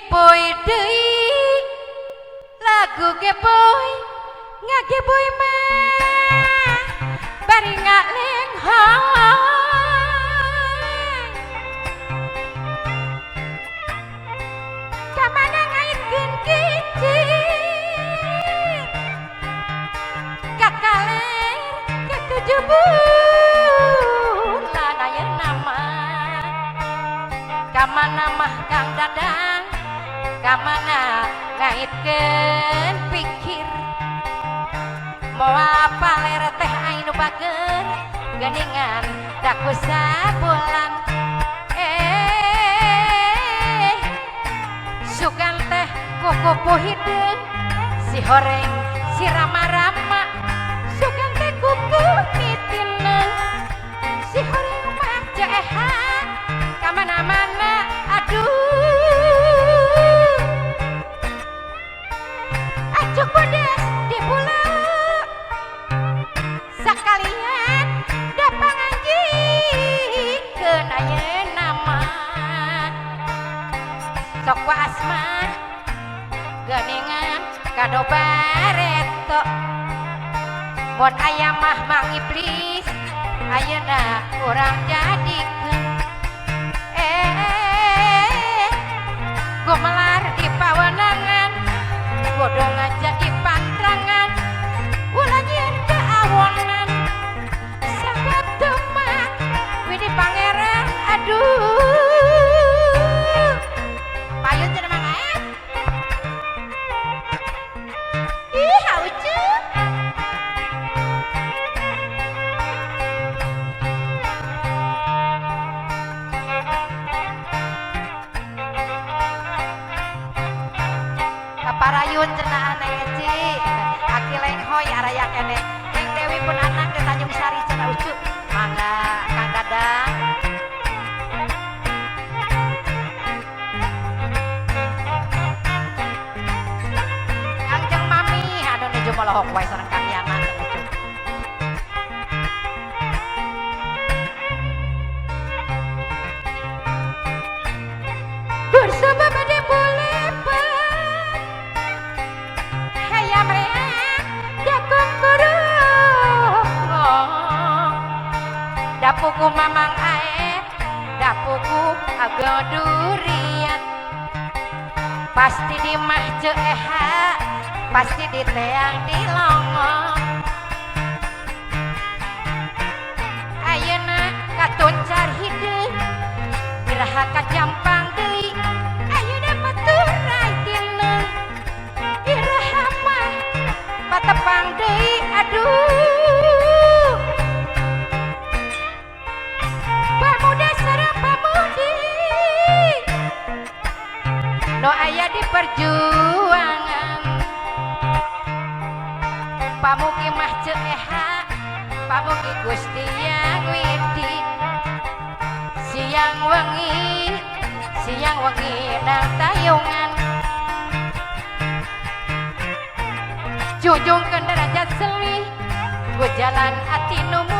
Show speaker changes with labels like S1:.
S1: boy deui lagu ge boy ngage boy mah bari ngaleng kamana ngaitkeun kicir kakaler ketujuh bulan ayeuna mah kamana mah Kang Dadang kamana ngaitkeun pikir moal paler teh anu bager geuningan daku sabulan sugan teh kuku hideung si horeng si rama-rama sugan teh kuku nitineung si horeng mah jeehan kamana-mana aduh acuk pedas di pulau sakalian dapang anjikeun ayeuna mah sok waas mah geuningan kado bareto mun aya mah Mang Iblis ayeuna urang jadikeun gumelar di pawenangan kudu ngajadi pantrangan ulah nyieun keawonan sabab temak widi pangeran aduh payun cenah mangga ih haucu parayun cenah Neng Eci aki lain hoy araya kene Neng Dewi pun anak di Tanjung Sari cenah ucu mangga Kang Dadang Kangjeng Mami anu nuju molohok wae sareng Kang Yana cenah ucu bersama bade boleh dapuku mamang ae dapuku agak durian pasti di mah jeeha pasti di teang di longong ayeuna katuncar hideung biraha kajampang deui ayeuna baturai tineung iraha mah patepang deui aduh no aya di perjuangan pamugi mah jeeha pamugi Gusti yang widi siang wengi nang tayungan junjungkeun derajat selih ku jalan ati nu